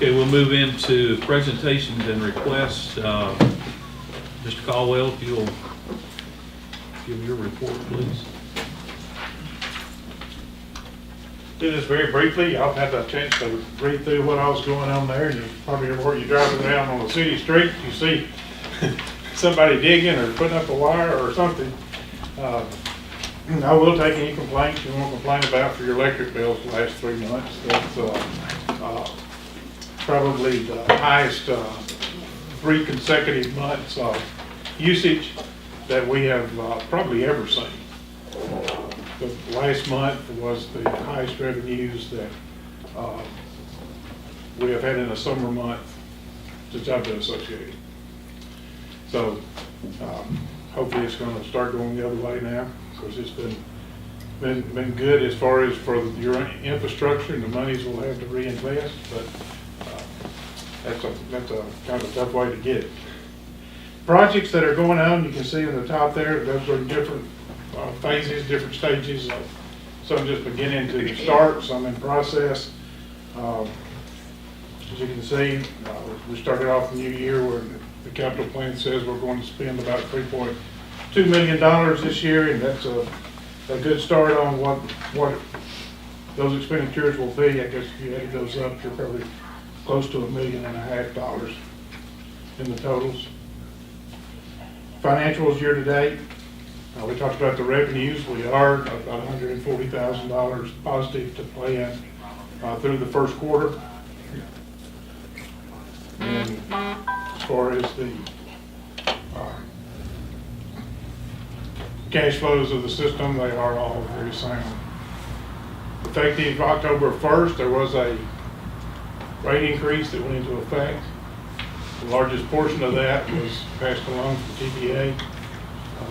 Okay, we'll move into presentations and requests. Mr. Caldwell, if you'll give your report, please. Do this very briefly. Y'all had a chance to read through what I was going on there. You probably where you're driving around on a city street, you see somebody digging or putting up a wire or something. I will take any complaints you want to complain about for your electric bills the last 3 months. That's probably the highest 3 consecutive months of usage that we have probably ever seen. The last month was the highest revenues that we have had in a summer month since I've been associated. So hopefully it's going to start going the other way now, because it's been good as far as for your infrastructure and the monies we'll have to reinvest, but that's a kind of a tough way to get it. Projects that are going on, you can see in the top there, those are different phases, different stages. Some just beginning to start, some in process. As you can see, we started off the new year where the capital plan says we're going to spend about $3.2 million this year, and that's a good start on what those expenditures will be. I guess if you add those up, you're probably close to $1.5 million in the totals. Financials year to date. We talked about the revenues. We are about $140,000 positive to plan through the first quarter. And as far as the cash flows of the system, they are all very sound. Effective October 1st, there was a rate increase that went into effect. The largest portion of that was passed along from TVA.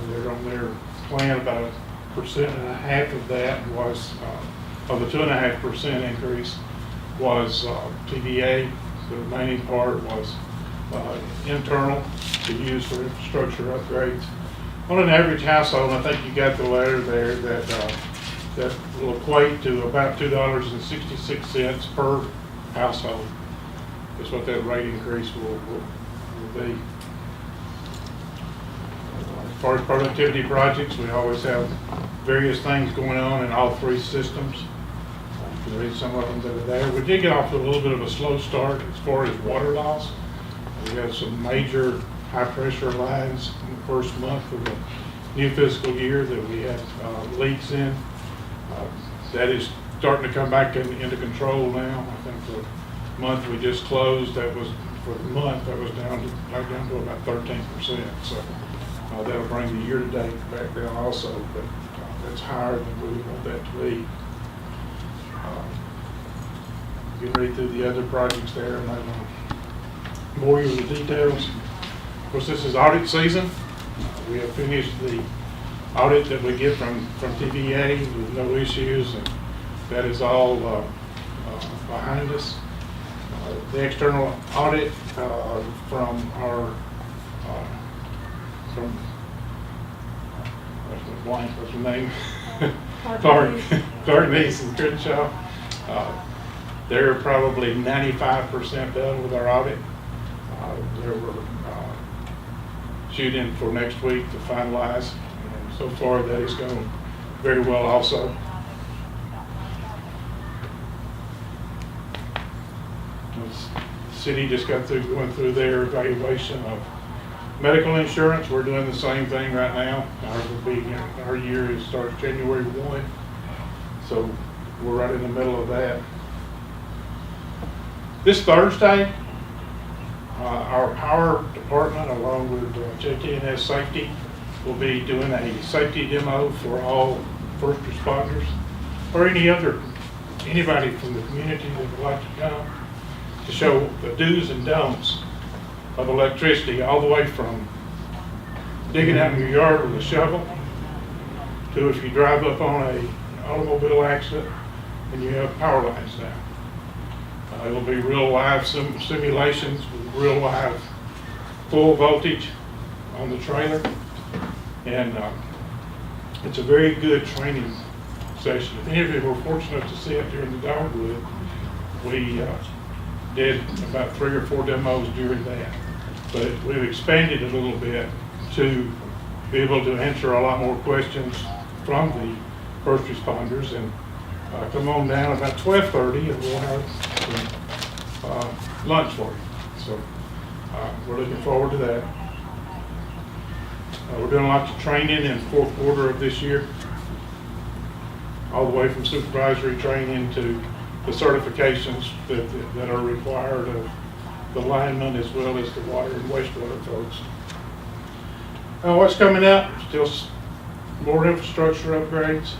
They're on their plan. About 1.5% of that was, of the 2.5% increase was TVA. The remaining part was internal to use for infrastructure upgrades. On an average household, I think you got the letter there, that will equate to about $2.66 per household. Is what that rate increase will be. As far as productivity projects, we always have various things going on in all 3 systems. You can read some of them that are there. We did get off to a little bit of a slow start as far as water loss. We had some major high pressure lines in the first month of the new fiscal year that we had leaks in. That is starting to come back into control now. I think the month we just closed, that was for the month, that was down to about 13%. So that'll bring the year-to-date back down also, but that's higher than we would want that to be. You can read through the other projects there. I'm not going to bore you with the details. Of course, this is audit season. We have finished the audit that we get from TVA with no issues, and that is all behind us. The external audit from our what's the name? Clark Neese and Crenshaw. They're probably 95% done with our audit. They were shooting for next week to finalize. And so far, that is going very well also. The city just got through going through their evaluation of medical insurance. We're doing the same thing right now. Our year starts January 1, so we're right in the middle of that. This Thursday, our power department, along with JTNS Safety, will be doing a safety demo for all first responders or anybody from the community that would like to come, to show the do's and don'ts of electricity, all the way from digging out in your yard with a shovel to if you drive up on an automobile accident and you have power lines down. It'll be real live simulations with real live full voltage on the trailer, and it's a very good training session. If any of you were fortunate to see it during the dogwood, we did about 3 or 4 demos during that. But we've expanded a little bit to be able to answer a lot more questions from the first responders. And come on down about 12:30 and we'll have some lunch for you. So we're looking forward to that. We're doing lots of training in the 4th quarter of this year, all the way from supervisory training to the certifications that are required of the linemen as well as the water and wastewater folks. What's coming up? Still more infrastructure upgrades.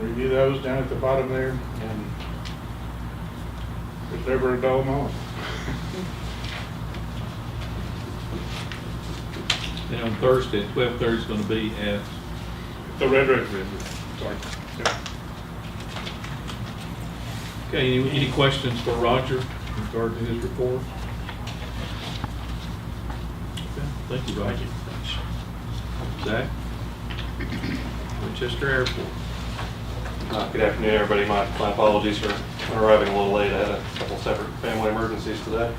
Review those down at the bottom there, and there's never a dull moment. And on Thursday, 12:30 is going to be at The Red River. Sorry. Yeah. Okay, any questions for Roger in regard to his report? Okay, thank you, Roger. Zach? Winchester Airport. Good afternoon, everybody. My apologies for arriving a little late. I had a couple separate family emergencies today.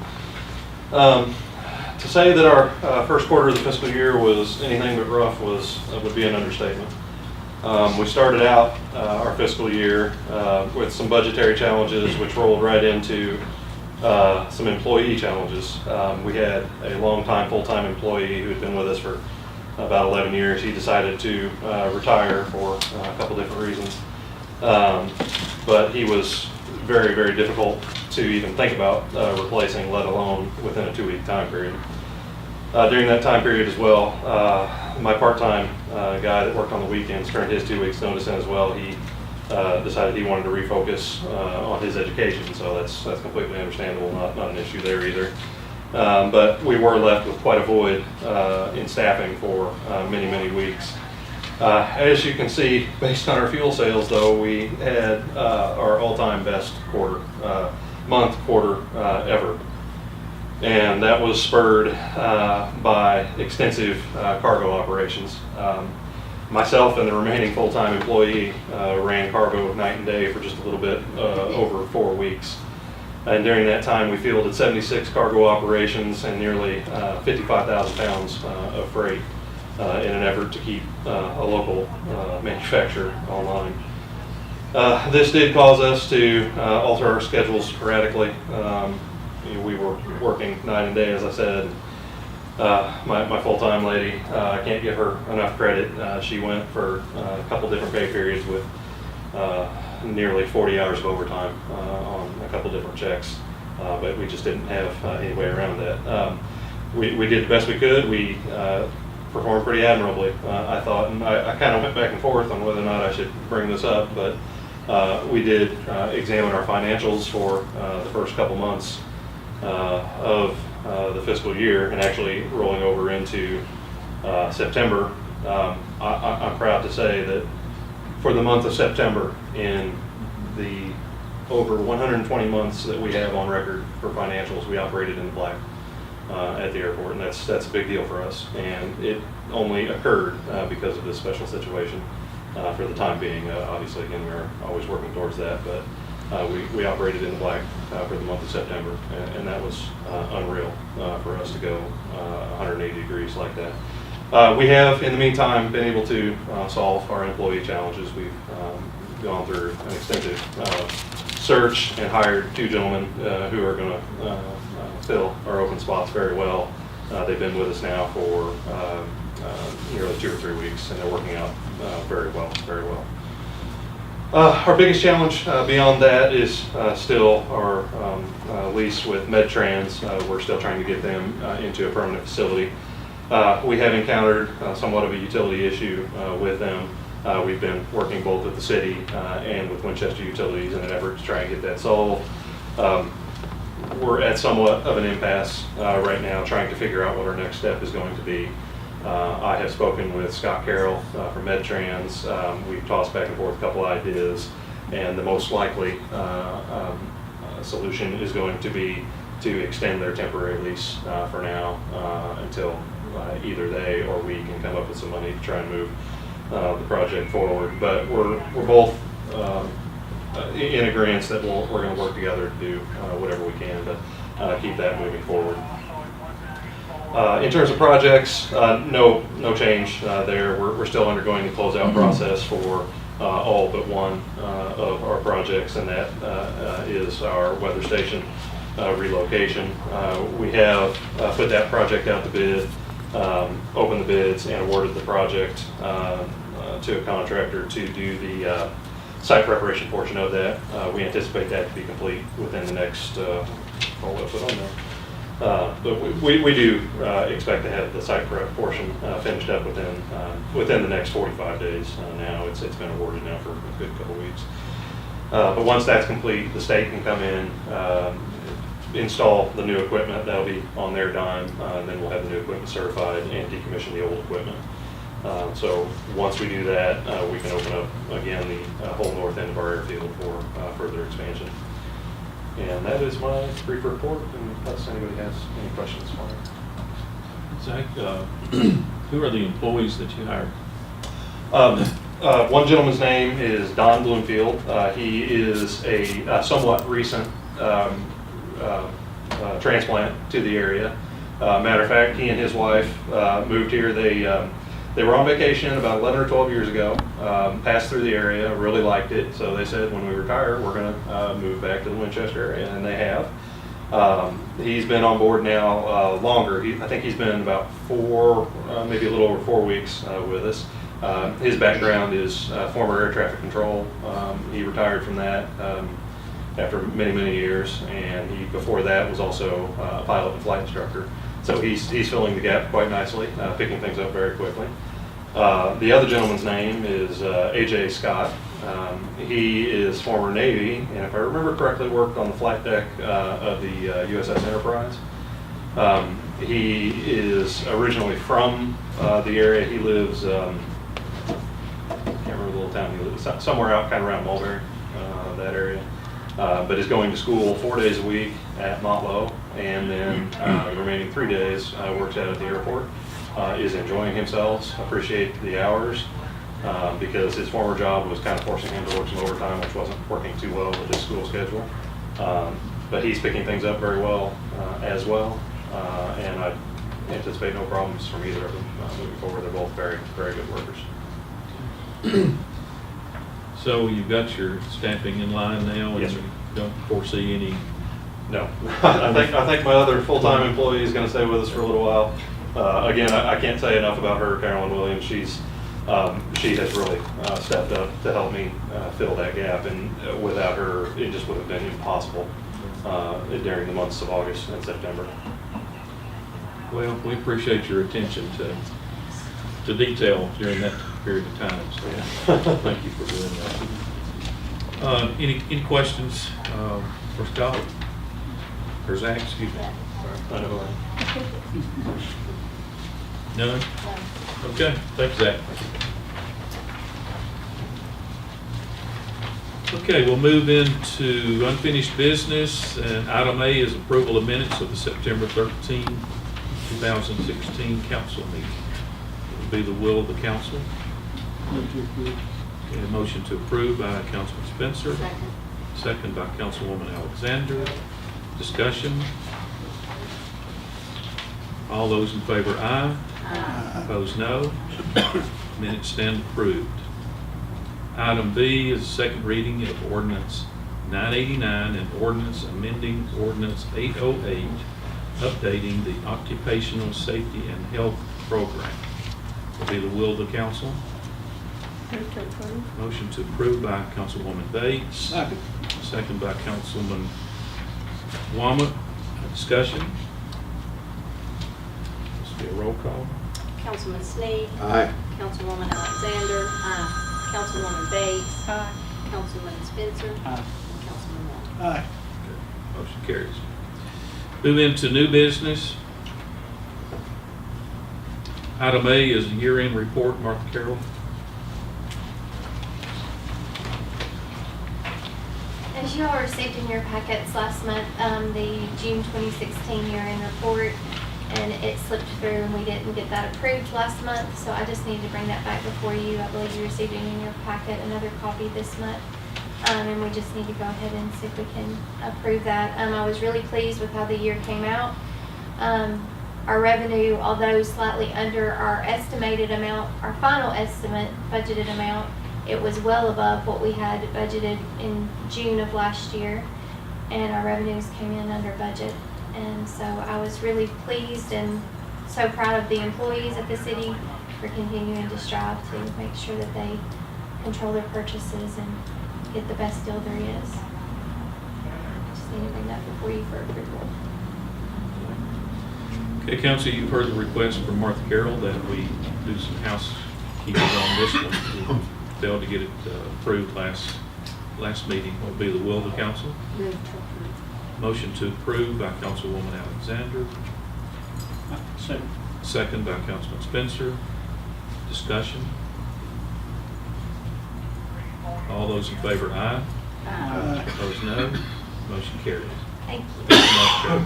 To say that our first quarter of the fiscal year was anything but rough would be an understatement. We started out our fiscal year with some budgetary challenges, which rolled right into some employee challenges. We had a long-time full-time employee who had been with us for about 11 years. He decided to retire for a couple different reasons. But he was very, very difficult to even think about replacing, let alone within a 2-week time period. During that time period as well, my part-time guy that worked on the weekends turned his 2 weeks notice in as well. He decided he wanted to refocus on his education, so that's completely understandable, not an issue there either. But we were left with quite a void in staffing for many, many weeks. As you can see, based on our fuel sales, though, we had our all-time best quarter ever. And that was spurred by extensive cargo operations. Myself and the remaining full-time employee ran cargo night and day for just a little bit over 4 weeks. And during that time, we fielded 76 cargo operations and nearly 55,000 pounds of freight in an effort to keep a local manufacturer online. This did cause us to alter our schedules sporadically. We were working night and day, as I said. My full-time lady, I can't give her enough credit. She went for a couple different pay periods with nearly 40 hours of overtime on a couple different checks, but we just didn't have any way around that. We did the best we could. We performed pretty admirably, I thought, and I kind of went back and forth on whether or not I should bring this up, but we did examine our financials for the first couple months of the fiscal year, and actually rolling over into September. I'm proud to say that for the month of September, in the over 120 months that we have on record for financials, we operated in the black at the airport, and that's a big deal for us. And it only occurred because of this special situation for the time being. Obviously, again, we're always working towards that, but we operated in the black for the month of September, and that was unreal for us to go 180 degrees like that. We have, in the meantime, been able to solve our employee challenges. We've gone through an extensive search and hired 2 gentlemen who are going to fill our open spots very well. They've been with us now for nearly 2 or 3 weeks, and they're working out very well, very well. Our biggest challenge beyond that is still our lease with MedTrans. We're still trying to get them into a permanent facility. We have encountered somewhat of a utility issue with them. We've been working both with the city and with Winchester Utilities in an effort to try and get that solved. We're at somewhat of an impasse right now, trying to figure out what our next step is going to be. I have spoken with Scott Carroll from MedTrans. We've tossed back and forth a couple ideas, and the most likely solution is going to be to extend their temporary lease for now until either they or we can come up with some money to try and move the project forward. But we're both in agreement that we're going to work together to do whatever we can to keep that moving forward. In terms of projects, no change there. We're still undergoing the closeout process for all but one of our projects, and that is our weather station relocation. We have put that project out to bid, opened the bids, and awarded the project to a contractor to do the site preparation portion of that. We anticipate that to be complete within the next, what I put on there. But we do expect to have the site prep portion finished up within the next 45 days. Now it's been awarded now for a good couple of weeks. But once that's complete, the state can come in, install the new equipment. That'll be on their dime. Then we'll have the new equipment certified and decommission the old equipment. So once we do that, we can open up again the whole north end of our airfield for further expansion. And that is my brief report, unless anybody has any questions for me. Zach, who are the employees that you hired? One gentleman's name is Don Bloomfield. He is a somewhat recent transplant to the area. Matter of fact, he and his wife moved here. They were on vacation about 11 or 12 years ago, passed through the area, really liked it, so they said when we retire, we're going to move back to the Winchester area, and they have. He's been on board now longer. I think he's been about 4, maybe a little over 4 weeks with us. His background is former air traffic control. He retired from that after many, many years, and he, before that, was also a pilot and flight instructor. So he's filling the gap quite nicely, picking things up very quickly. The other gentleman's name is A.J. Scott. He is former Navy, and if I remember correctly, worked on the flight deck of the USS Enterprise. He is originally from the area. He lives, I can't remember the little town he lives, somewhere out kind of around Mulberry, that area. But is going to school 4 days a week at Motlow, and then the remaining 3 days works out at the airport. Is enjoying himself, appreciate the hours, because his former job was kind of forcing him to work some overtime, which wasn't working too well with his school schedule. But he's picking things up very well as well, and I anticipate no problems from either of them moving forward. They're both very, very good workers. So you've got your staffing in line now? Yes, sir. And you don't foresee any? No. I think my other full-time employee is going to stay with us for a little while. Again, I can't say enough about her, Carolyn Williams. She has really stepped up to help me fill that gap, and without her, it just would have been impossible during the months of August and September. Well, we appreciate your attention to detail during that period of time, so thank you for doing that. Any questions for Scott? Or Zach, excuse me? I know. None? Okay, thanks, Zach. Okay, we'll move into unfinished business, and item A is approval of minutes of the September 13, 2016 council meeting. It will be the will of the council. Okay, a motion to approve by Councilman Spencer. Second by Councilwoman Alexander. Discussion. All those in favor, aye. Aye. Opposed, no. Minutes stand approved. Item B is second reading of ordinance 989 and ordinance amending ordinance 808, updating the occupational safety and health program. Will be the will of the council. Move to approve. Motion to approve by Councilwoman Bates. Second by Councilman Womack. Discussion. This will be a roll call. Councilman Sneed. Aye. Councilwoman Alexander. Aye. Councilwoman Bates. Aye. Councilman Spencer. Aye. And Councilman Wong. Aye. Motion carries. Move into new business. Item A is a year-end report. Martha Carroll. As you all received in your packets last month, the June 2016 year-end report, and it slipped through and we didn't get that approved last month, so I just needed to bring that back before you. I believe you received it in your packet, another copy this month. And we just need to go ahead and see if we can approve that. I was really pleased with how the year came out. Our revenue, although slightly under our estimated amount, our final estimate budgeted amount, it was well above what we had budgeted in June of last year, and our revenues came in under budget. And so I was really pleased and so proud of the employees at the city for continuing to strive to make sure that they control their purchases and get the best deal there is. Just need to bring that before you for approval. Okay, council, you've heard the request from Martha Carroll that we do some housekeeping on this one. We failed to get it approved last meeting. What will be the will of the council? Move to approve. Motion to approve by Councilwoman Alexander, Second. second by Councilman Spencer. Discussion. All those in favor, aye. Opposed, no. Motion carries. Thank you. Thank you, Martha Carroll.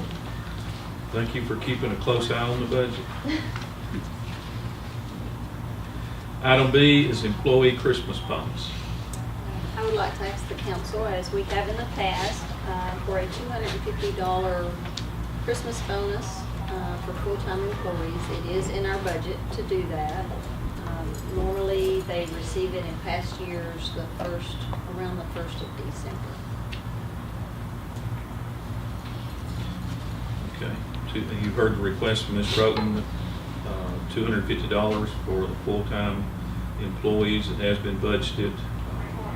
Thank you for keeping a close eye on the budget. Item B is employee Christmas bonus. I would like to ask the council, as we have in the past, for a $250 Christmas bonus for full-time employees. It is in our budget to do that. Normally, they receive it in past years around the 1st of December. Okay. You've heard the request from Ms. Broughton, $250 for the full-time employees. It has been budgeted.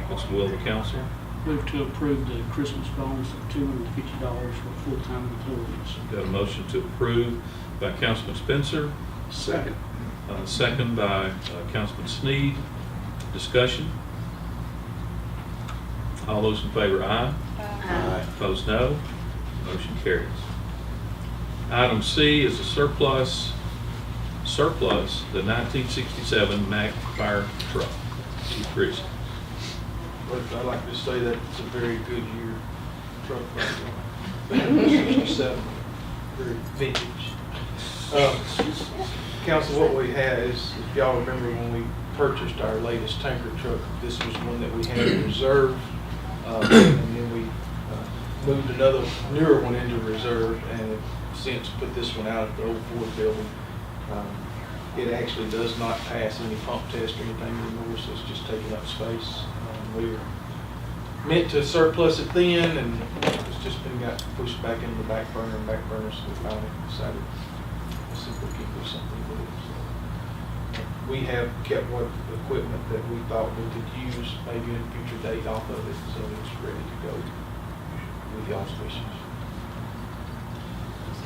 What's the will of the council? Move to approve the Christmas bonus of $250 for full-time employees. Got a motion to approve by Councilman Spencer, Second. second by Councilman Sneed. Discussion. All those in favor, aye. Opposed, no. Motion carries. Item C is a surplus, the 1967 Mack fire truck. Chief Christie. But I'd like to say that it's a very good year truck right now. 67, very vintage. Council, what we had is, if y'all remember when we purchased our latest tanker truck, this was one that we had in reserve. And then we moved another newer one into reserve and have since put this one out at the old Ford building. It actually does not pass any pump test or anything anymore, so it's just taking up space. We were meant to surplus it then, and it's just got pushed back into the back burner, so we finally decided to see if we could do something with it. So we have kept what equipment that we thought we could use maybe in a future date off of it, so it's ready to go with the auspicious.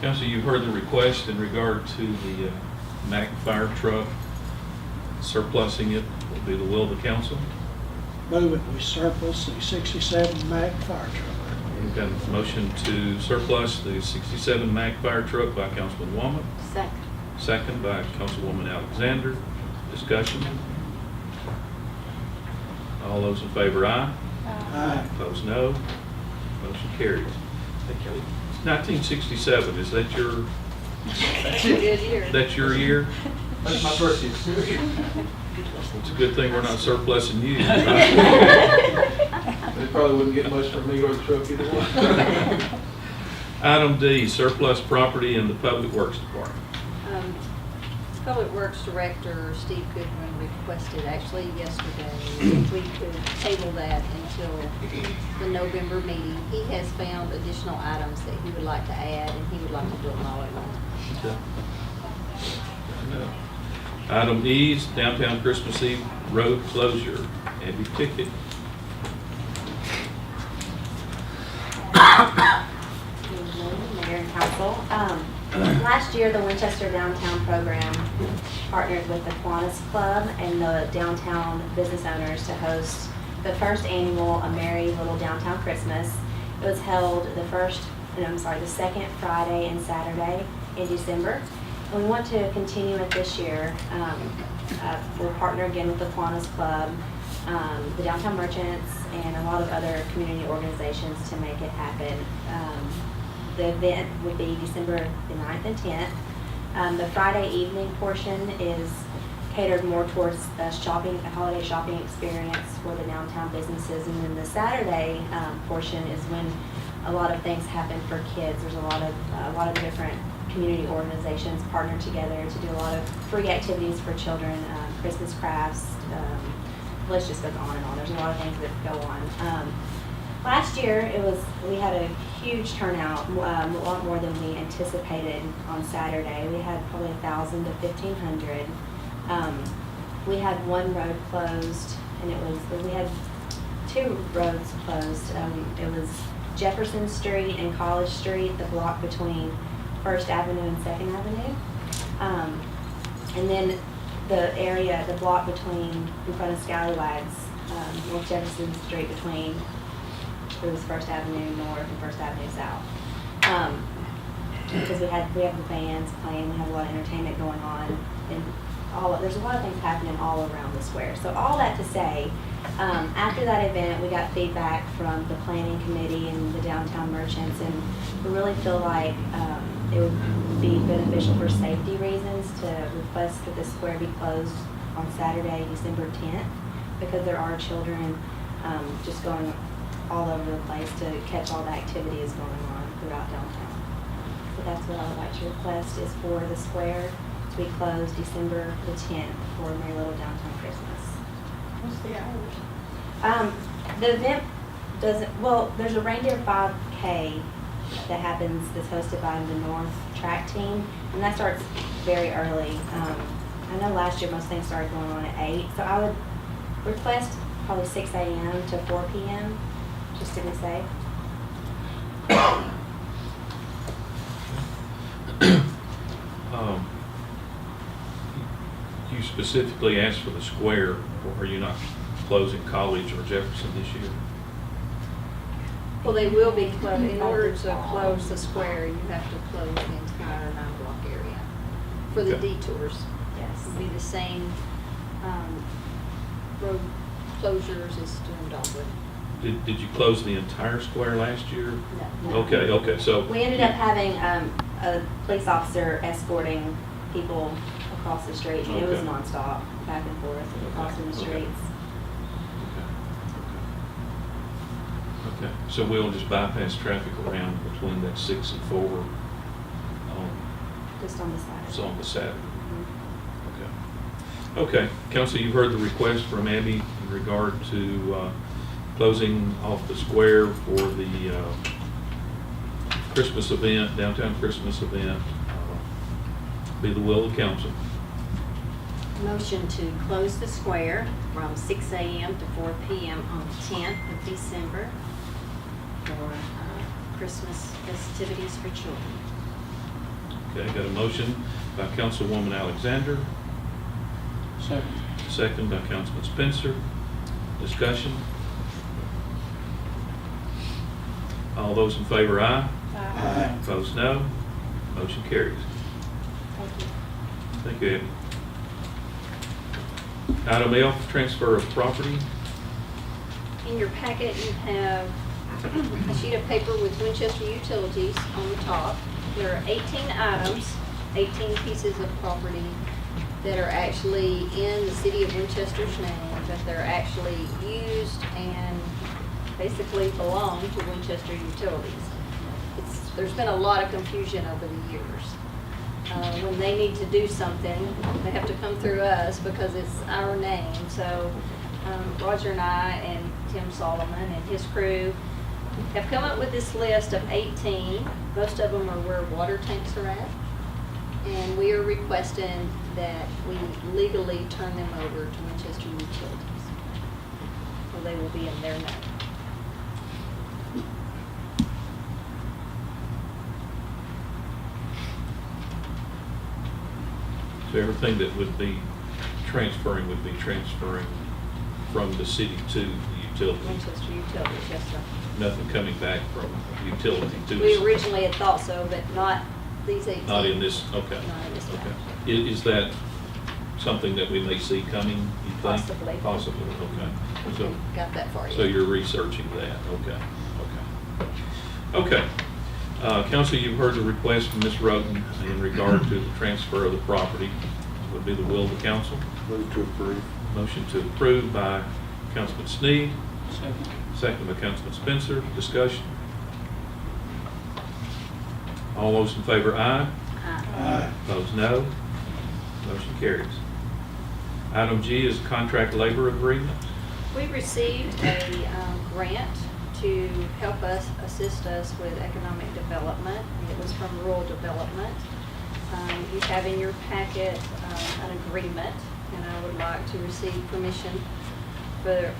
Council, you've heard the request in regard to the Mack fire truck. Surplusing it will be the will of the council. Move it, we surplus the 67 Mack fire truck. We've got a motion to surplus the 67 Mack fire truck by Councilman Womack, Second. second by Councilwoman Alexander. Discussion. All those in favor, aye. Aye. Opposed, no. Motion carries. 1967, is that your, That's a good year. that's your year? That's my first year. It's a good thing we're not surplusing you. They probably wouldn't get much from me or the truck either one. Item D, surplus property in the Public Works Department. Public Works Director Steve Goodwin requested actually yesterday if we could table that until the November meeting. He has found additional items that he would like to add, and he would like to do them all at once. Item E is downtown Christmas Eve road closure. Abby Ticket. Mayor and Council. Last year, the Winchester Downtown Program partnered with the Kiwanis Club and the downtown business owners to host the first annual A Merry Little Downtown Christmas. It was held the second Friday and Saturday in December. And we want to continue it this year. We'll partner again with the Kiwanis Club, the Downtown Merchants, and a lot of other community organizations to make it happen. The event would be December the 9th and 10th. The Friday evening portion is catered more towards a holiday shopping experience for the downtown businesses. And then the Saturday portion is when a lot of things happen for kids. There's a lot of different community organizations partner together to do a lot of free activities for children, Christmas crafts, the list just goes on and on. There's a lot of things that go on. Last year, we had a huge turnout, a lot more than we anticipated on Saturday. We had probably 1,000 to 1,500. We had one road closed, and we had two roads closed. It was Jefferson Street and College Street, the block between First Avenue and Second Avenue. And then the block between, in front of Scallywags, North Jefferson Street between, it was First Avenue North and First Avenue South. Because we have the bands playing, we have a lot of entertainment going on, and there's a lot of things happening all around the square. So all that to say, after that event, we got feedback from the planning committee and the downtown merchants, and we really feel like it would be beneficial for safety reasons to request that the square be closed on Saturday, December 10th, because there are children just going all over the place to catch all the activities going on throughout downtown. So that's what I would like to request, is for the square to be closed December the 10th for Merry Little Downtown Christmas. What's the hours? The event there's a reindeer 5K that happens, that's hosted by the North Track Team, and that starts very early. I know last year most things started going on at 8, so I would request probably 6 a.m. to 4 p.m., just to be safe. You specifically asked for the square, or are you not closing College or Jefferson this year? Well, they will be closed. In order to close the square, you have to close the entire 9-block area for the Okay. detours. Yes. It'll be the same road closures as doing Dogwood. Did you close the entire square last year? No. Okay, so. We ended up having a police officer escorting people across the street. It was Okay. nonstop, back and forth, crossing the Okay. streets. Okay, so we'll just bypass traffic around between that 6 and 4 Just on the side. so on the Saturday. Mhm. Okay. Okay, council, you've heard the request from Abby in regard to closing off the square for the Christmas event, downtown Christmas event. Be the will of the council. Motion to close the square from 6 a.m. to 4 p.m. on the 10th of December for Christmas festivities for children. Okay, got a motion by Councilwoman Alexander, Second. second by Councilman Spencer. Discussion? All those in favor, aye. Aye. Opposed, no. Motion carries. Thank you. Thank you, Abby. Item F, transfer of property. In your packet, you have a sheet of paper with Winchester Utilities on the top. There are 18 items, 18 pieces of property that are actually in the city of Winchester's name, but they're actually used and basically belong to Winchester Utilities. There's been a lot of confusion over the years. When they need to do something, they have to come through us because it's our name. So Roger and I and Tim Solomon and his crew have come up with this list of 18. Most of them are where water tanks are at. And we are requesting that we legally turn them over to Winchester Utilities. So they will be in their name. So everything that would be transferring would be transferring from the city to the utility. Winchester Utilities, yes, sir. Nothing coming back from utility to the We city. originally had thought so, but not these 18. Not in this, okay. Not in this Okay. package. Is that something that we may see coming, you think? Possibly. Possibly, okay. So, Got that for you. so you're researching that, okay, okay. Okay. Council, you've heard the request from Ms. Roden in regard to the transfer of the property. would be the will of the council. Move to approve. Motion to approve by Councilman Sneed, Second. second by Councilman Spencer. Discussion. All those in favor, aye. Aye. Opposed, no. Motion carries. Item G is contract labor agreement. We received a grant to help us, assist us with economic development. It was from Rural Development. You have in your packet an agreement, and I would like to receive permission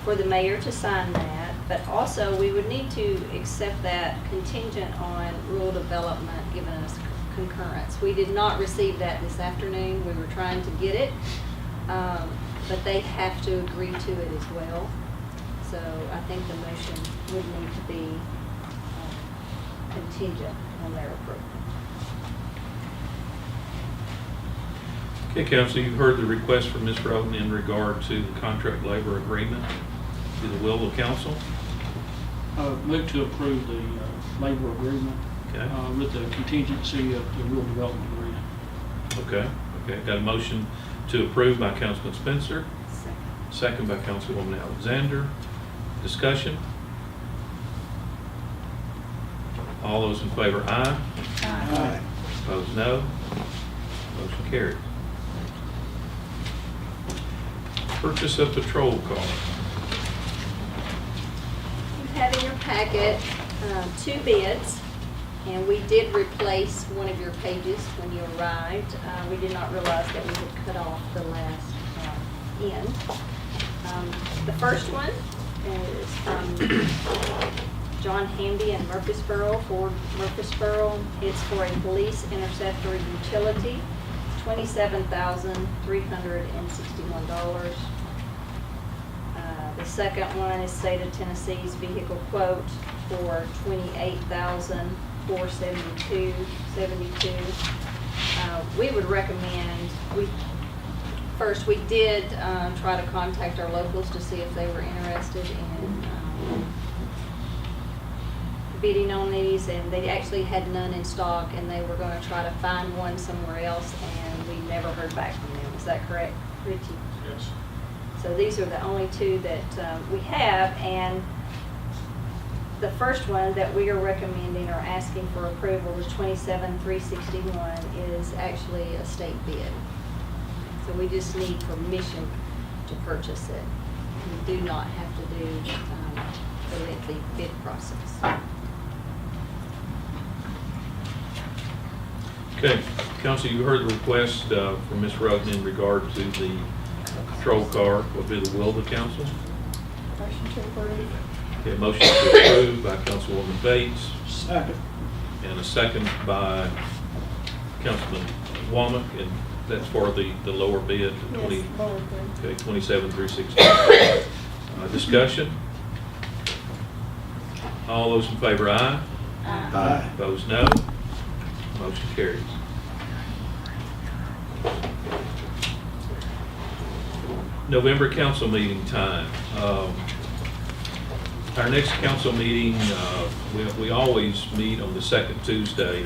for the mayor to sign that. But also, we would need to accept that contingent on Rural Development giving us concurrence. We did not receive that this afternoon. We were trying to get it, but they have to agree to it as well. So I think the motion would need to be contingent on their approval. Okay, council, you've heard the request from Ms. Roden in regard to the contract labor agreement. Be the will of the council. Move to approve the labor agreement Okay. with the contingency of the rural development agreement. Okay. Got a motion to approve by Councilman Spencer, Second. second by Councilwoman Alexander. Discussion. All those in favor, aye. Aye. Opposed, no. Motion carries. Purchase of patrol car. You have in your packet 2 bids, and we did replace one of your pages when you arrived. We did not realize that we had cut off the last end. The first one is from John Hamby and Murfreesboro, Ford Murfreesboro. It's for a police interceptor utility, $27,361. The second one is State of Tennessee's vehicle quote for $28,472.72. We would recommend, we did try to contact our locals to see if they were interested in bidding on these, and they actually had none in stock, and they were going to try to find one somewhere else, and we never heard back from them. Is that correct, Richie? Yes. So these are the only 2 that we have, and the first one that we are recommending or asking for approval is $27,361 is actually a state bid. So we just need permission to purchase it. We do not have to do the lengthy bid process. Okay, council, you heard the request from Ms. Roden in regard to the patrol car. Will be the will of the council. Motion to approve. Okay, motion to approve by Councilwoman Bates, Second. and a second by Councilman Womack, and that's for the lower bid, the 20, okay, $27,360. Discussion. All those in favor, aye. Aye. Opposed, no. Motion carries. November council meeting time. Our next council meeting, we always meet on the second Tuesday,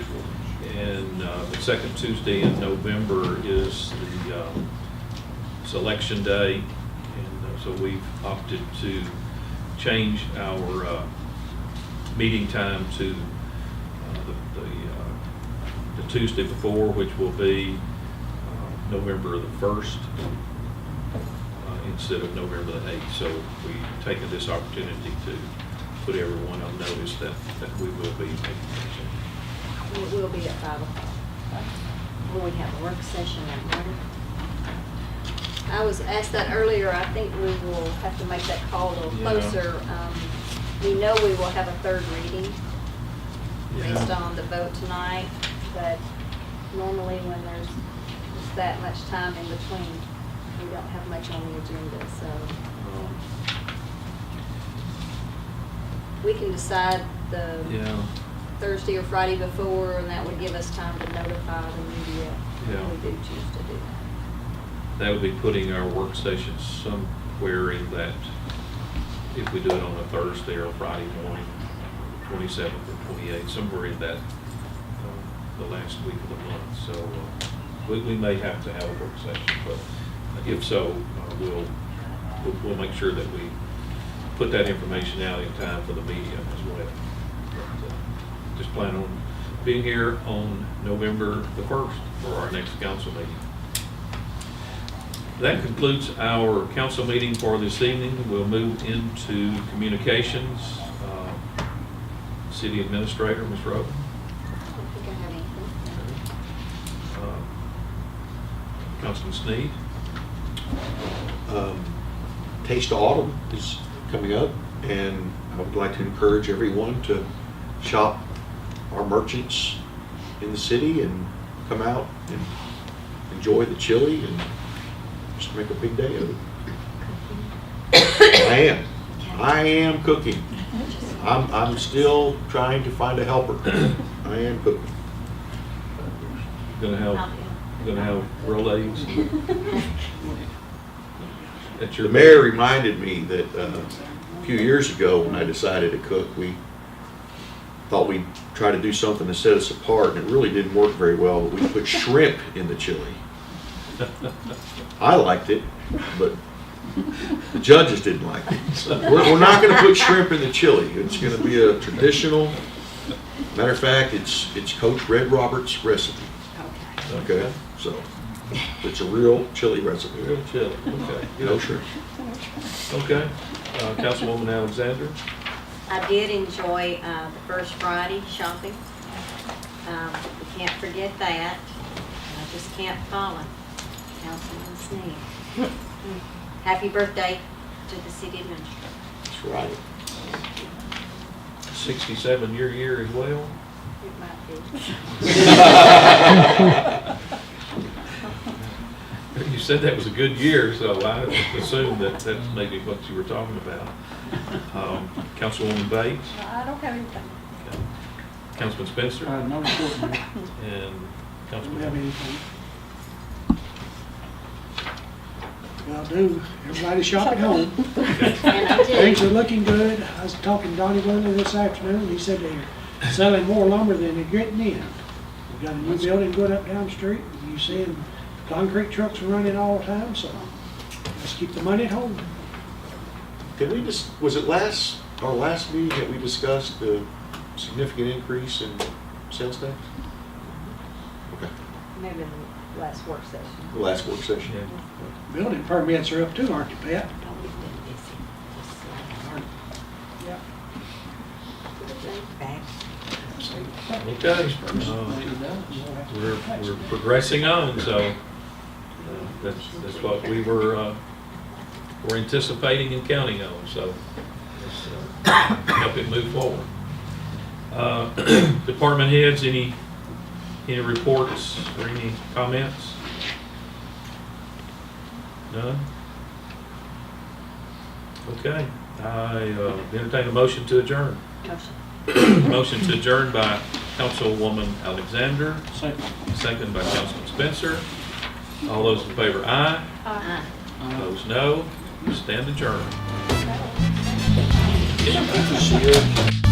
and the second Tuesday in November is the selection day, and so we've opted to change our meeting time to the Tuesday before, which will be November the 1st. Instead of November the 8th. So we've taken this opportunity to put everyone on notice that we will be making that change. It will be at 5 o'clock. When we have a work session that morning. I was asked that earlier. I think we will have to make that call a little Yeah. closer. We know we will have a 3rd reading based Yeah. on the vote tonight, but normally when there's just that much time in between, we don't have much on the agenda, so we can decide the Yeah, Thursday or Friday before, and that would give us time to notify the media Yeah. if we do choose to do that. that would be putting our work sessions somewhere in that, if we do it on a Thursday or a Friday morning, 27th or 28th, somewhere in that, the last week of the month. So we may have to have a work session, but if so, we'll make sure that we put that information out in time for the media as well. But, just plan on being here on November the 1st for our next council meeting. That concludes our council meeting for this evening. We'll move into communications. City Administrator, Ms. Rowe. I don't think I have anything. Councilman Sneed. Taste of Autumn is coming up, and I would like to encourage everyone to shop our merchants in the city and come out and enjoy the chili and just make a big day of it. I am cooking. I'm still trying to find a helper. I am cooking. Gonna have rolades. At The your mayor reminded me that a few years ago when I decided to cook, we thought we'd try to do something to set us apart, and it really didn't work very well. We put shrimp in the chili. I liked it, but the judges didn't like it. So we're not going to put shrimp in the chili. It's going to be a traditional. Matter of fact, it's Coach Red Roberts' recipe. Okay, so it's a real chili recipe. Real chili, okay. No shrimp. Okay, Councilwoman Alexander. I did enjoy the first Friday shopping. We can't forget that. I just can't follow Councilman Sneed. Happy birthday to the city administrator. That's right. 67-year year as well. It might be. You said that was a good year, so I assumed that that's maybe what you were talking about. Councilwoman Bates. I don't have anything. Okay. Councilman Spencer. No report, Mayor. And Don't have Councilman. anything. Well, do, everybody shop at home. And I Things did. are looking good. I was talking to Donnie Wendell this afternoon, and he said they're selling more lumber than they're getting in. We got a new building going up down the street, and you seeing concrete trucks are running all the time, so let's keep the money at home. Did we just, was it our last meeting that we discussed the significant increase in sales tax? Okay, Maybe the last work session. the last work session. Yeah. Building permits are up too, aren't they, Pat? Don't get that busy. Just Yeah. back. Okay, we're progressing on, so that's what we were anticipating and counting on, so let's help it move forward. Department heads, any reports or any comments? None? Okay, I entertain a motion to adjourn. Motion. Motion to adjourn by Councilwoman Alexander, Second. second by Councilman Spencer. All those in favor, aye. Opposed, no. Stand adjourned. See you.